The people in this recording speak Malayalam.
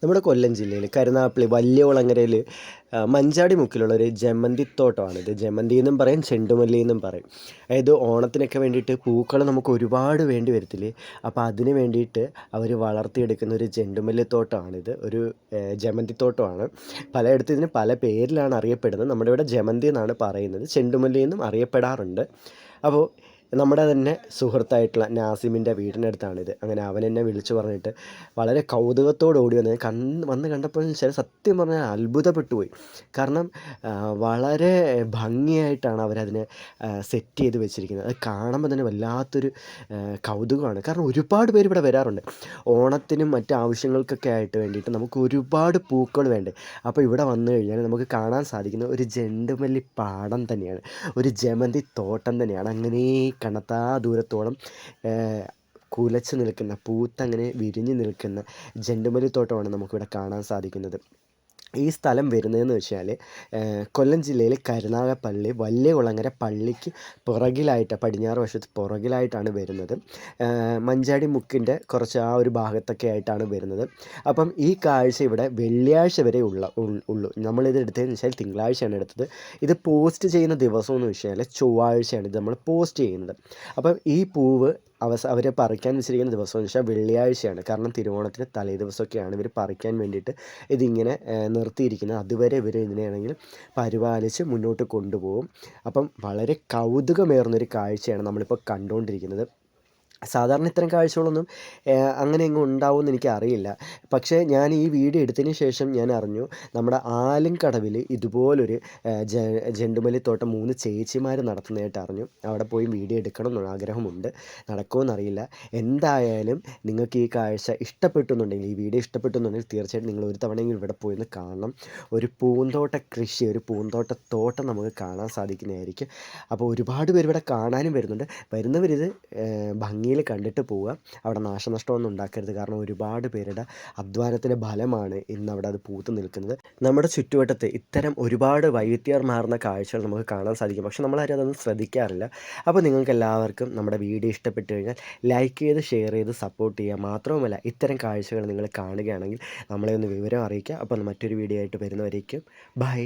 നമ്മുടെ കൊല്ലം ജില്ലയിൽ കരുനാഗപ്പള്ളി വലിയകുളങ്ങരയിൽ മഞ്ചാടി മുക്കിലുള്ളൊരു ജമന്തിത്തോട്ടമാണിത്. ജമന്തി എന്നും പറയും, ചെണ്ടുമല്ലി എന്നും പറയും. അതായത് ഓണത്തിനൊക്കെ വേണ്ടിയിട്ട് പൂക്കൾ നമുക്ക് ഒരുപാട് വേണ്ടി വരത്തില്ലേ, അപ്പോൾ അതിന് വേണ്ടിയിട്ട് അവർ വളർത്തിയെടുക്കുന്ന ഒരു ചെണ്ടുമല്ലിത്തോട്ടമാണിത്. ഒരു ജമന്തിത്തോട്ടമാണ്. പലയിടത്തും ഇതിന് പല പേരിലാണ് അറിയപ്പെടുന്നത്. നമ്മുടെ ഇവിടെ ജമന്തി എന്നാണ് പറയുന്നത്, ചെണ്ടുമല്ലി എന്നും അറിയപ്പെടാറുണ്ട്. അപ്പോൾ നമ്മുടെ തന്നെ സുഹൃത്തായിട്ടുള്ള നാസിമിൻ്റെ വീടിനടുത്താണിത്. അങ്ങനെ അവൻ എന്നെ വിളിച്ചു പറഞ്ഞിട്ട് വളരെ കൗതുകത്തോട് ഓടി വന്ന് കണ്ടപ്പോൾ ചില സത്യം പറഞ്ഞാൽ അത്ഭുതപ്പെട്ടു പോയി. കാരണം വളരെ ഭംഗിയായിട്ടാണ് അവരതിനെ സെറ്റ് ചെയ്ത് വെച്ചിരിക്കുന്നത്. അത് കാണുമ്പോൾ തന്നെ വല്ലാത്തൊരു കൗതുകമാണ്. കാരണം ഒരുപാട് പേര് ഇവിടെ വരാറുണ്ട് ഓണത്തിനും മറ്റ് ആവശ്യങ്ങൾക്കൊക്കെ ആയിട്ട് വേണ്ടിയിട്ട്. നമുക്ക് ഒരുപാട് പൂക്കൾ വേണ്ടേ, അപ്പോൾ ഇവിടെ വന്നു കഴിഞ്ഞാൽ നമുക്ക് കാണാൻ സാധിക്കുന്ന ഒരു ചെണ്ടുമല്ലി പാടം തന്നെയാണ്, ഒരു ജമന്തി തോട്ടം തന്നെയാണ്. അങ്ങനെ കണ്ണത്താ ദൂരത്തോളം കുലച്ച് നിൽക്കുന്ന, പൂത്തങ്ങനെ വിരിഞ്ഞ് നിൽക്കുന്ന ചെണ്ടുമല്ലി തോട്ടമാണ് നമുക്കിവിടെ കാണാൻ സാധിക്കുന്നത്. ഈ സ്ഥലം വരുന്നതെന്ന് വെച്ചാൽ കൊല്ലം ജില്ലയിൽ കരുനാഗപ്പള്ളി വലിയകുളങ്ങര പള്ളിക്ക് പുറകിലായിട്ട്, പടിഞ്ഞാറ് വശത്ത് പുറകിലായിട്ടാണ് വരുന്നത്. മഞ്ചാടി മുക്കിൻ്റെ കുറച്ച് ആ ഒരു ഭാഗത്തൊക്കെ ആയിട്ടാണ് വരുന്നത്. അപ്പം ഈ കാഴ്ച ഇവിടെ വെള്ളിയാഴ്ച വരെ ഉള്ളൂ. നമ്മളിത് എടുത്തതെന്ന് വെച്ചാൽ തിങ്കളാഴ്ചയാണ് എടുത്തത്. ഇത് പോസ്റ്റ് ചെയ്യുന്ന ദിവസം എന്ന് വെച്ചാൽ ചൊവ്വാഴ്ചയാണ് ഇത് നമ്മൾ പോസ്റ്റ് ചെയ്യുന്നത്. അപ്പം ഈ പൂവ് അവർ പറിക്കാൻ വെച്ചിരിക്കുന്ന ദിവസം എന്ന് വെച്ചാൽ വെള്ളിയാഴ്ചയാണ്. കാരണം തിരുവോണത്തിന് തലേ ദിവസമൊക്കെയാണ് ഇവർ പറിക്കാൻ വേണ്ടിയിട്ട് ഇതിങ്ങനെ നിർത്തിയിരിക്കുന്നത്. അതുവരെ ഇവർ ഇതിനെയാണെങ്കിൽ പരിപാലിച്ച് മുന്നോട്ട് കൊണ്ടുപോകും. അപ്പം വളരെ കൗതുകമേറുന്നൊരു കാഴ്ചയാണ് നമ്മളിപ്പോൾ കണ്ടുകൊണ്ടിരിക്കുന്നത്. സാധാരണ ഇത്തരം കാഴ്ചകളൊന്നും അങ്ങനെ എങ്ങും ഉണ്ടാവുമെന്ന് എനിക്കറിയില്ല. പക്ഷേ ഞാൻ ഈ വീഡിയോ എടുത്തതിന് ശേഷം ഞാൻ അറിഞ്ഞു, നമ്മുടെ ആലുംകടവിൽ ഇതുപോലൊരു ചെണ്ടുമല്ലിത്തോട്ടം 3 ചേച്ചിമാർ നടത്തുന്നതായിട്ട് അറിഞ്ഞു. അവിടെ പോയി വീഡിയോ എടുക്കണം എന്നുള്ള ആഗ്രഹമുണ്ട്. നടക്കുമോയെന്നറിയില്ല. എന്തായാലും നിങ്ങൾക്ക് ഈ കാഴ്ച ഇഷ്ടപ്പെട്ടു എന്നുണ്ടെങ്കിൽ, ഈ വീഡിയോ ഇഷ്ടപ്പെട്ടു എന്നുണ്ടെങ്കിൽ തീർച്ചയായിട്ടും നിങ്ങൾ ഒരു തവണയെങ്കിലും ഇവിടെ പോയി ഒന്ന് കാണണം. ഒരു പൂന്തോട്ട കൃഷി, ഒരു പൂന്തോട്ടത്തോട്ടം നമുക്ക് കാണാൻ സാധിക്കുന്നതായിരിക്കും. അപ്പോൾ ഒരുപാട് പേര് ഇവിടെ കാണാനും വരുന്നുണ്ട്. വരുന്നവരിത് ഭംഗിയിൽ കണ്ടിട്ട് പോവുക. അവിടെ നാശനഷ്ടമൊന്നും ഉണ്ടാക്കരുത്. കാരണം ഒരുപാട് പേരുടെ അധ്വാനത്തിൻ്റെ ഫലമാണ് ഇന്ന് അവിടെ അത് പൂത്ത് നിൽക്കുന്നത്. നമ്മുടെ ചുറ്റുവട്ടത്ത് ഇത്തരം ഒരുപാട് വൈവിധ്യമാർന്ന കാഴ്ചകൾ നമുക്ക് കാണാൻ സാധിക്കും. പക്ഷെ നമ്മളാരും അതൊന്നും ശ്രദ്ധിക്കാറില്ല. അപ്പോൾ നിങ്ങൾക്ക് എല്ലാവർക്കും നമ്മുടെ വീഡിയോ ഇഷ്ടപ്പെട്ട് കഴിഞ്ഞാൽ ലൈക്ക് ചെയ്ത് ഷെയർ ചെയ്ത് സപ്പോർട്ട് ചെയ്യുക. മാത്രവുമല്ല, ഇത്തരം കാഴ്ചകൾ നിങ്ങൾ കാണുകയാണെങ്കിൽ നമ്മളെ ഒന്ന് വിവരം അറിയിക്കുക. അപ്പോൾ മറ്റൊരു വീഡിയോ ആയിട്ട് വരുന്നവരേക്കും ബൈ.